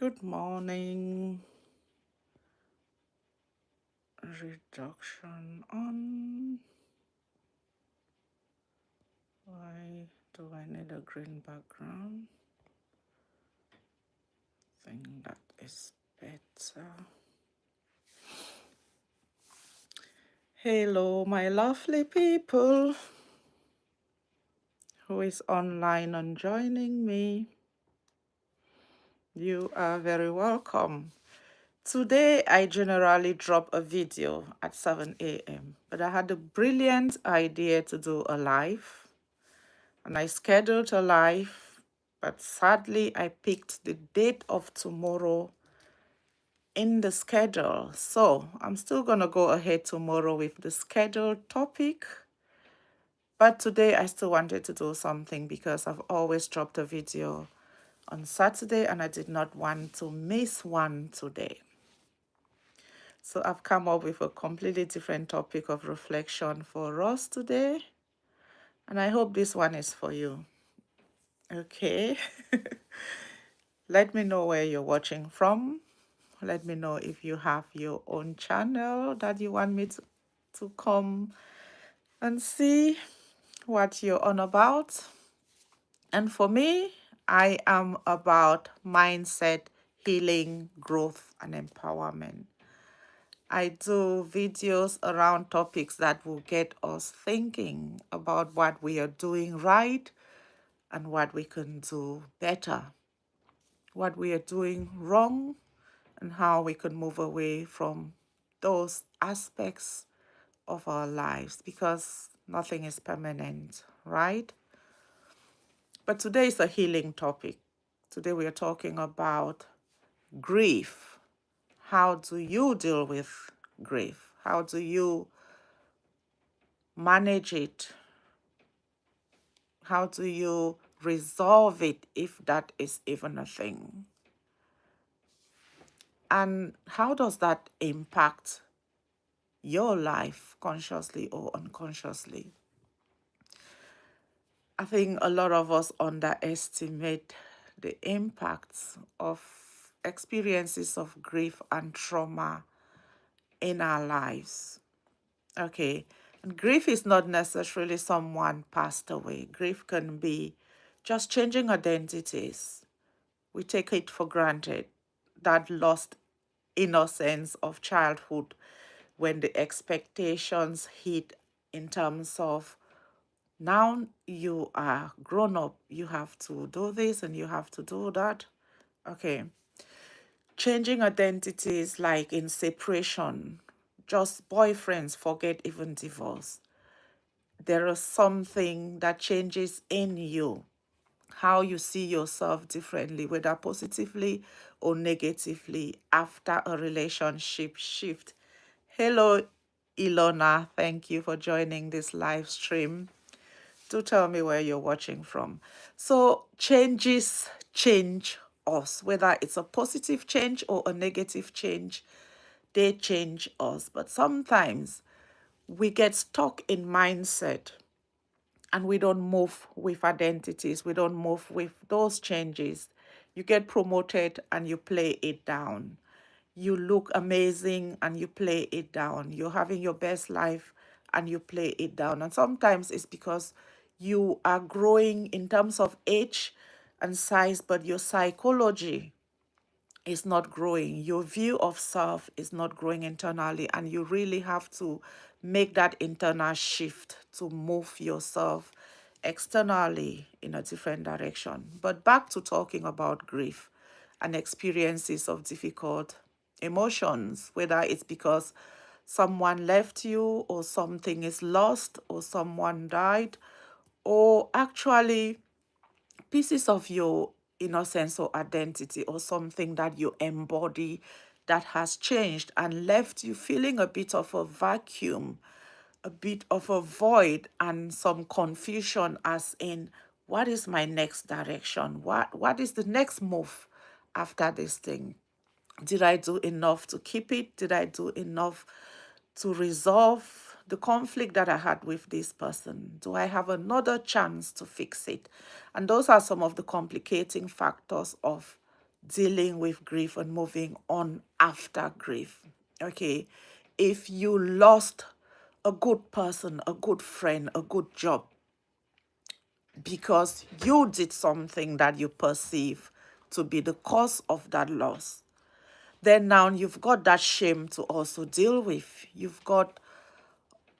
Good morning. Reduction on. Why do I need a green background? I think that is better. Hello, my lovely people who is online and joining me. You are very welcome. Today, I generally drop a video at 7 a.m., but I had a brilliant idea to do a live, and I scheduled a live, but sadly, I picked the date of tomorrow in the schedule. So I'm still going to go ahead tomorrow with the scheduled topic. But today, I still wanted to do something because I've always dropped a video on Saturday and I did not want to miss one today. So I've come up with a completely different topic of reflection for us today. And I hope this one is for you. Okay. Let me know where you're watching from. Let me know if you have your own channel that you want me to come and see what you're on about. And for me, I am about mindset, healing, growth, and empowerment. I do videos around topics that will get us thinking about what we are doing right and what we can do better, what we are doing wrong, and how we can move away from those aspects of our lives because nothing is permanent, right? But today is a healing topic. Today we are talking about grief. How do you deal with grief? How do you manage it? How do you resolve it if that is even a thing? And how does that impact your life consciously or unconsciously? I think a lot of us underestimate the impacts of experiences of grief and trauma in our lives. Okay, and grief is not necessarily someone passed away. Grief can be just changing identities. We take it for granted, that lost innocence of childhood when the expectations hit in terms of now you are grown up, you have to do this and you have to do that. Okay. Changing identities like in separation, just boyfriends forget even divorce. There is something that changes in you, how you see yourself differently, whether positively or negatively after a relationship shift. Hello, Ilona. Thank you for joining this live stream. Do tell me where you're watching from. So changes change us, whether it's a positive change or a negative change, they change us. But sometimes we get stuck in mindset and we don't move with identities. We don't move with those changes. You get promoted and you play it down. You look amazing and you play it down. You're having your best life and you play it down. And sometimes it's because you are growing in terms of age and size, but your psychology is not growing. Your view of self is not growing internally, and you really have to make that internal shift to move yourself externally in a different direction. But back to talking about grief and experiences of difficult emotions, whether it's because someone left you, or something is lost, or someone died, or actually pieces of your innocence or identity or something that you embody that has changed and left you feeling a bit of a vacuum, a bit of a void, and some confusion as in what is my next direction? What is the next move after this thing? Did I do enough to keep it? Did I do enough to resolve the conflict that I had with this person? Do I have another chance to fix it? And those are some of the complicating factors of dealing with grief and moving on after grief. Okay. If you lost a good person, a good friend, a good job, because you did something that you perceive to be the cause of that loss, then now you've got that shame to also deal with. You've got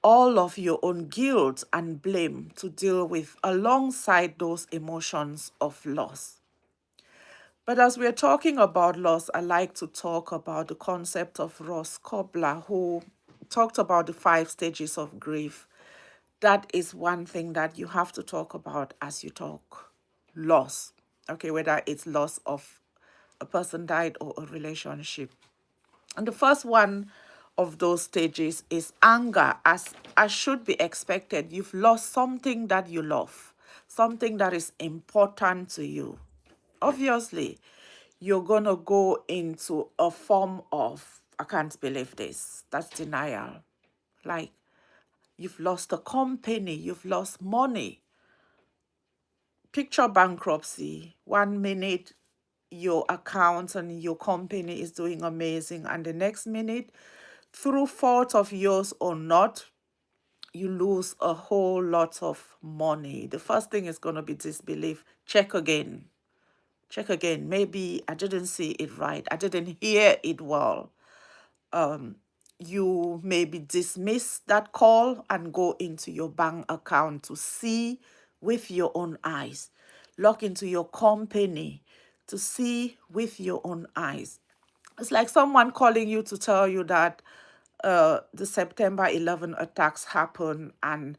all of your own guilt and blame to deal with alongside those emotions of loss. But as we're talking about loss, I like to talk about the concept of Ross Kobler, who talked about the 5 stages of grief. That is one thing that you have to talk about as you talk loss. Okay, whether it's loss of a person died or a relationship. And the first one of those stages is anger, as should be expected. You've lost something that you love, something that is important to you. Obviously, you're going to go into a form of, I can't believe this. That's denial. Like, you've lost a company, you've lost money. Picture bankruptcy. 1 minute, your account and your company is doing amazing, and the next minute, through fault of yours or not, you lose a whole lot of money. The first thing is going to be disbelief. Check again. Check again. Maybe I didn't see it right. I didn't hear it well. You maybe dismiss that call and go into your bank account to see with your own eyes. Log into your company to see with your own eyes. It's like someone calling you to tell you that the September 11 attacks happened and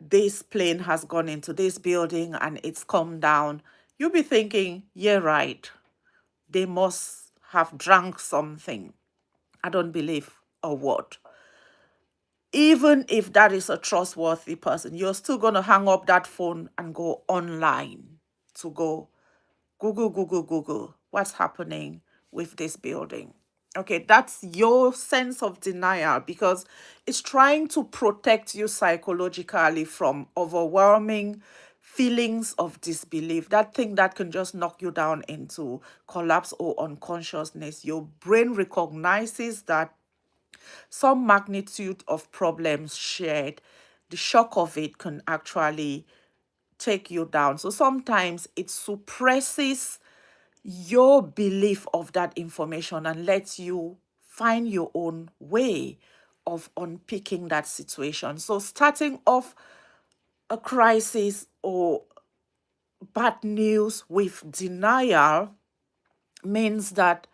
this plane has gone into this building and it's come down. You'll be thinking, yeah, right. They must have drank something. I don't believe a word. Even if that is a trustworthy person, you're still going to hang up that phone and go online to go Google, what's happening with this building. Okay, that's your sense of denial because it's trying to protect you psychologically from overwhelming feelings of disbelief, that thing that can just knock you down into collapse or unconsciousness. Your brain recognizes that some magnitude of problems shared, the shock of it can actually take you down. So sometimes it suppresses your belief of that information and lets you find your own way of unpicking that situation. So starting off a crisis or bad news with denial means that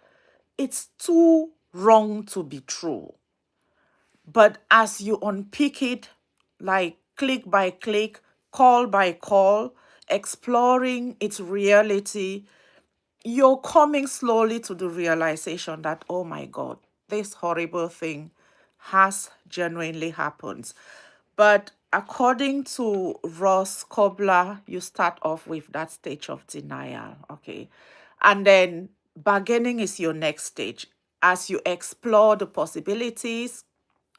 it's too wrong to be true. But as you unpick it, like click by click, call by call, exploring its reality, you're coming slowly to the realization that, oh my God, this horrible thing has genuinely happened. But according to Ross Kobler, you start off with that stage of denial, okay? And then bargaining is your next stage. As you explore the possibilities,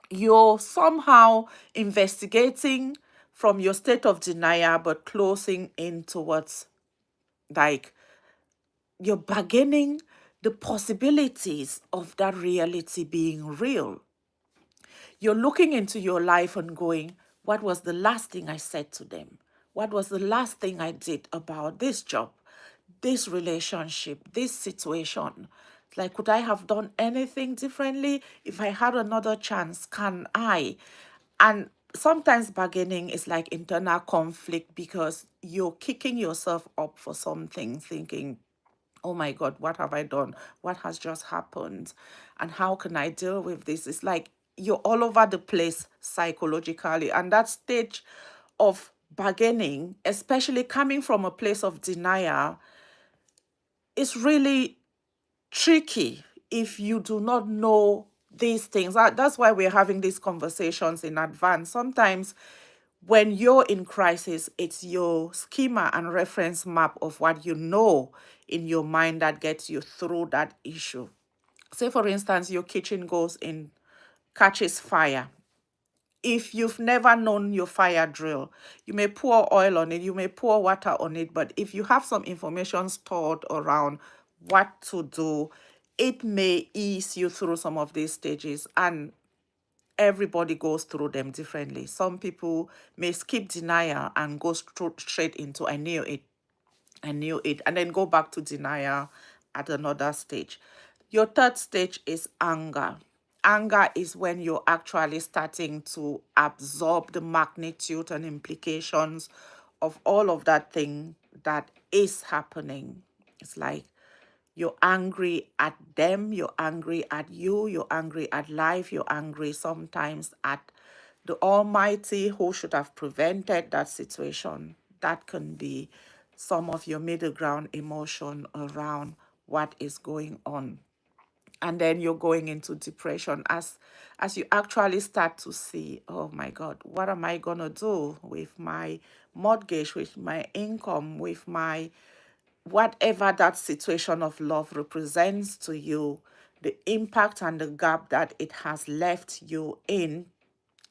you're somehow investigating from your state of denial, but closing in towards like you're bargaining the possibilities of that reality being real. You're looking into your life and going, what was the last thing I said to them? What was the last thing I did about this job, this relationship, this situation? Like, could I have done anything differently? If I had another chance, can I? And sometimes bargaining is like internal conflict because you're kicking yourself up for something, thinking, oh my God, what have I done? What has just happened? And how can I deal with this? It's like you're all over the place psychologically. And that stage of bargaining, especially coming from a place of denial, is really tricky if you do not know these things. That's why we're having these conversations in advance. Sometimes when you're in crisis, it's your schema and reference map of what you know in your mind that gets you through that issue. Say, for instance, your kitchen goes in, catches fire. If you've never known your fire drill, you may pour oil on it, you may pour water on it, but if you have some information stored around what to do. It may ease you through some of these stages, and everybody goes through them differently. Some people may skip denial and go straight into I knew it, and then go back to denial at another stage. Your third stage is anger. Anger is when you're actually starting to absorb the magnitude and implications of all of that thing that is happening. It's like you're angry at them, you're angry at you, you're angry at life, you're angry sometimes at the Almighty who should have prevented that situation. That can be some of your middle ground emotion around what is going on. And then you're going into depression as you actually start to see, oh my God, what am I gonna do with my mortgage, with my income, with my whatever that situation of love represents to you, the impact and the gap that it has left you in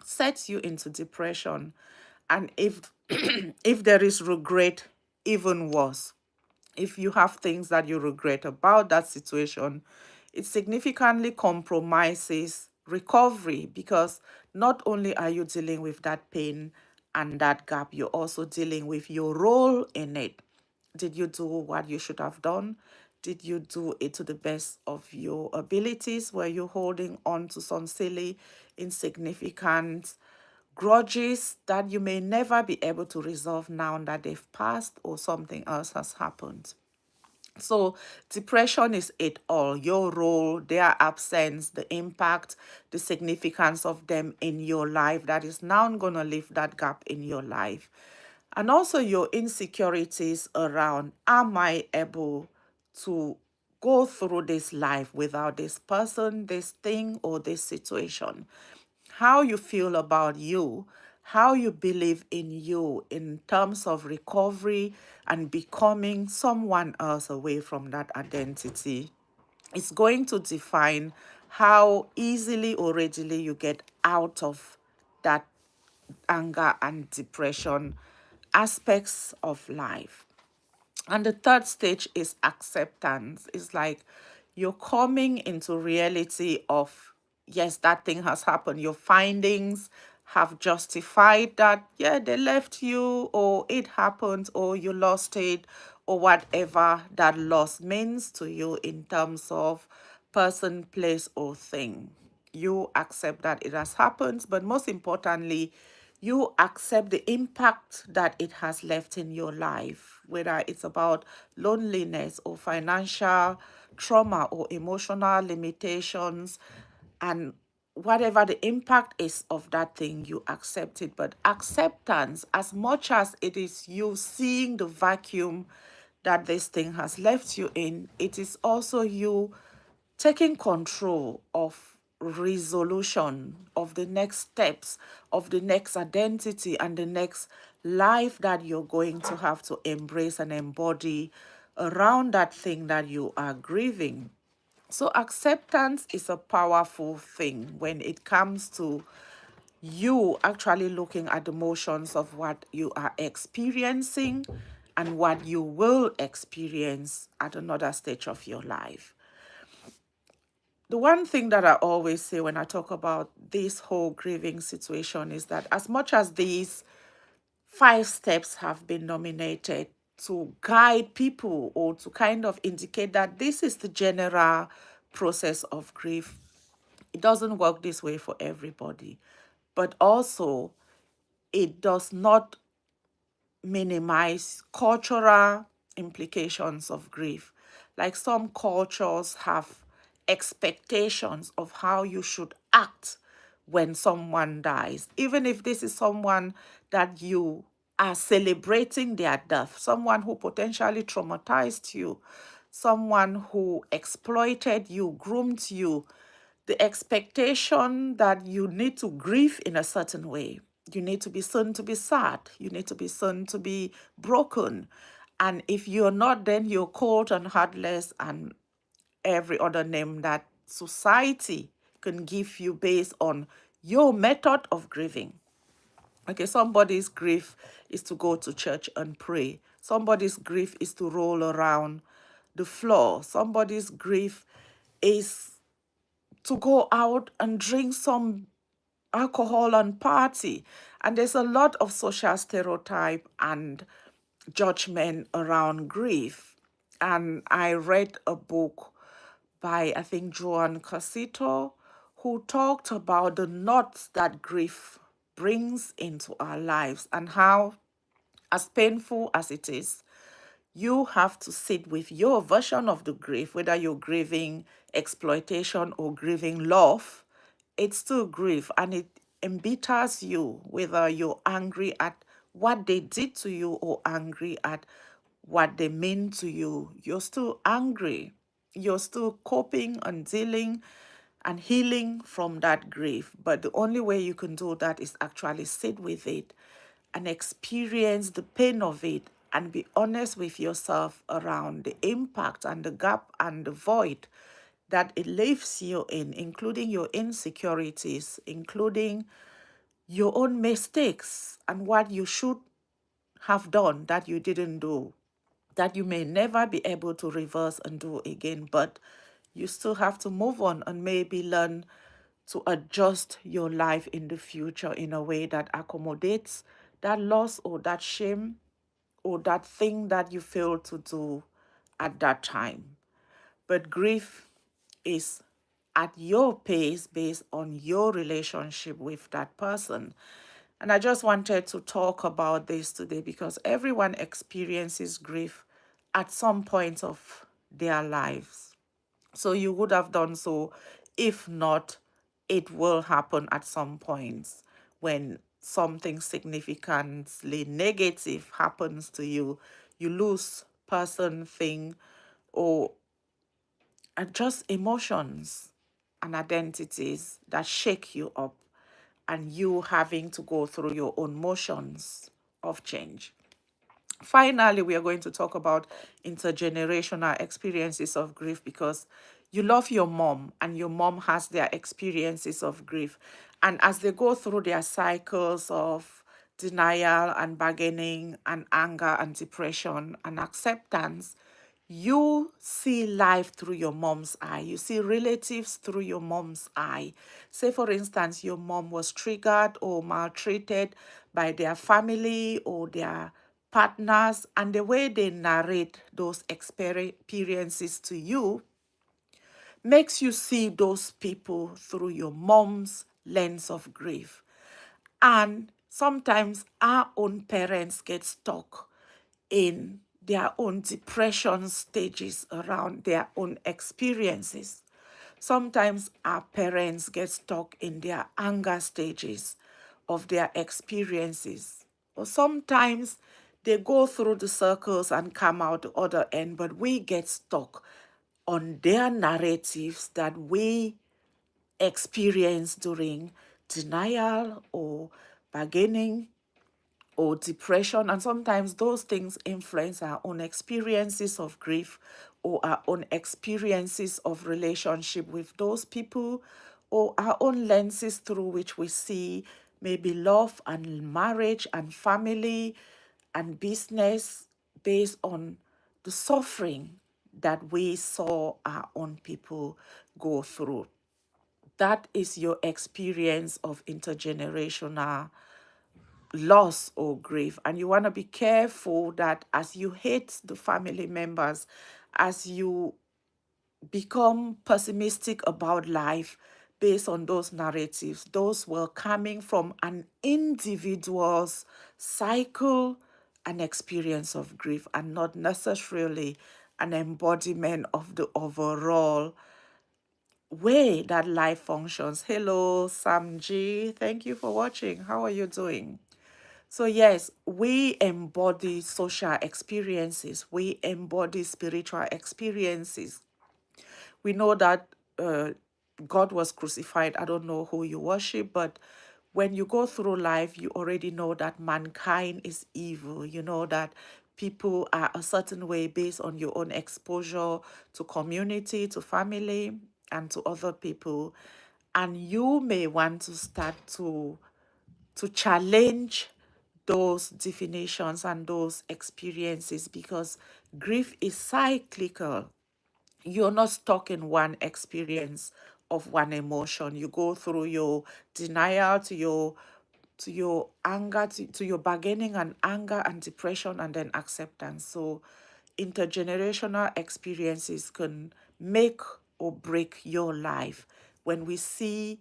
sets you into depression. And if if there is regret, even worse. If you have things that you regret about that situation, it significantly compromises recovery, because not only are you dealing with that pain and that gap, you're also dealing with your role in it. Did you do what you should have done? Did you do it to the best of your abilities? Were you holding on to some silly, insignificant grudges that you may never be able to resolve now that they've passed or something else has happened? So depression is it all, your role, their absence, the impact, the significance of them in your life that is now going to leave that gap in your life. And also your insecurities around, am I able to go through this life without this person, this thing, or this situation? How you feel about you, how you believe in you in terms of recovery and becoming someone else away from that identity. It's going to define how easily or readily you get out of that anger and depression aspects of life. And the third stage is acceptance. It's like you're coming into reality of, yes, that thing has happened. Your findings have justified that, yeah, they left you, or it happened, or you lost it, or whatever that loss means to you in terms of person, place, or thing. You accept that it has happened, but most importantly, you accept the impact that it has left in your life, whether it's about loneliness or financial trauma or emotional limitations, and whatever the impact is of that thing, you accept it. But acceptance, as much as it is you seeing the vacuum that this thing has left you in, it is also you taking control of resolution of the next steps, of the next identity and the next life that you're going to have to embrace and embody around that thing that you are grieving. So acceptance is a powerful thing when it comes to you actually looking at the motions of what you are experiencing and what you will experience at another stage of your life. The one thing that I always say when I talk about this whole grieving situation is that as much as these 5 steps have been nominated to guide people or to kind of indicate that this is the general process of grief, it doesn't work this way for everybody. But also, it does not minimize cultural implications of grief. Like some cultures have expectations of how you should act when someone dies, even if this is someone that you are celebrating their death, someone who potentially traumatized you, someone who exploited you, groomed you, the expectation that you need to grieve in a certain way. You need to be seen to be sad. You need to be seen to be broken. And if you're not, then you're cold and heartless and every other name that society can give you based on your method of grieving. Okay, somebody's grief is to go to church and pray. Somebody's grief is to roll around the floor. Somebody's grief is to go out and drink some alcohol and party. And there's a lot of social stereotype and judgment around grief. And I read a book by, I think, Joan Casito, who talked about the knots that grief brings into our lives and how, as painful as it is, you have to sit with your version of the grief, whether you're grieving exploitation or grieving love. It's still grief, and it embitters you, whether you're angry at what they did to you or angry at what they mean to you. You're still angry. You're still coping and dealing and healing from that grief. But the only way you can do that is actually sit with it and experience the pain of it and be honest with yourself around the impact and the gap and the void that it leaves you in, including your insecurities, including your own mistakes and what you should have done that you didn't do, that you may never be able to reverse and do again, but you still have to move on and maybe learn to adjust your life in the future in a way that accommodates that loss or that shame or that thing that you failed to do at that time. But grief is at your pace based on your relationship with that person. And I just wanted to talk about this today because everyone experiences grief at some point of their lives. So you would have done so. If not, it will happen at some points when something significantly negative happens to you. You lose person, thing, or just emotions and identities that shake you up, and you having to go through your own motions of change. Finally, we are going to talk about intergenerational experiences of grief because you love your mom and your mom has their experiences of grief. And as they go through their cycles of denial and bargaining and anger and depression and acceptance, you see life through your mom's eye. You see relatives through your mom's eye. Say, for instance, your mom was triggered or maltreated by their family or their partners, and the way they narrate those experiences to you makes you see those people through your mom's lens of grief. And sometimes our own parents get stuck in their own depression stages around their own experiences. Sometimes our parents get stuck in their anger stages of their experiences. Or sometimes they go through the circles and come out the other end, but we get stuck on their narratives that we experience during denial or bargaining or depression. And sometimes those things influence our own experiences of grief or our own experiences of relationship with those people or our own lenses through which we see maybe love and marriage and family and business based on the suffering that we saw our own people go through. That is your experience of intergenerational loss or grief. And you want to be careful that as you hate the family members, as you become pessimistic about life based on those narratives, those were coming from an individual's cycle and experience of grief and not necessarily an embodiment of the overall way that life functions. Hello, Samji. Thank you for watching. How are you doing? So, yes, we embody social experiences, we embody spiritual experiences. We know that God was crucified. I don't know who you worship, but when you go through life, you already know that mankind is evil. You know that people are a certain way based on your own exposure to community, to family, and to other people. And you may want to start to challenge those definitions and those experiences because Grief is cyclical. You're not stuck in one experience of one emotion. You go through your denial to your anger, to your bargaining and anger and depression and then acceptance. So intergenerational experiences can make or break your life. When we see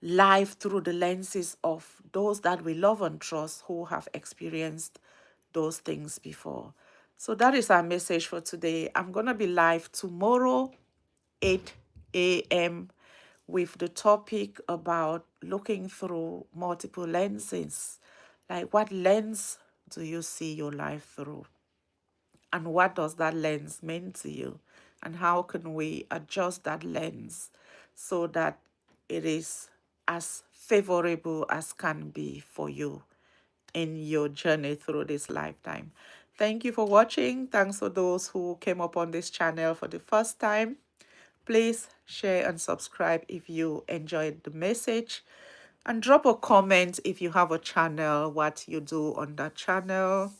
life through the lenses of those that we love and trust who have experienced those things before. So that is our message for today. I'm going to be live tomorrow, 8 a.m., with the topic about looking through multiple lenses. Like, what lens do you see your life through? And what does that lens mean to you? And how can we adjust that lens so that it is as favorable as can be for you in your journey through this lifetime? Thank you for watching. Thanks for those who came up on this channel for the first time. Please share and subscribe if you enjoyed the message. And drop a comment if you have a channel, what you do on that channel,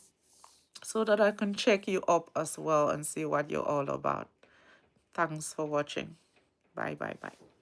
so that I can check you up as well and see what you're all about. Thanks for watching. Bye, bye, bye.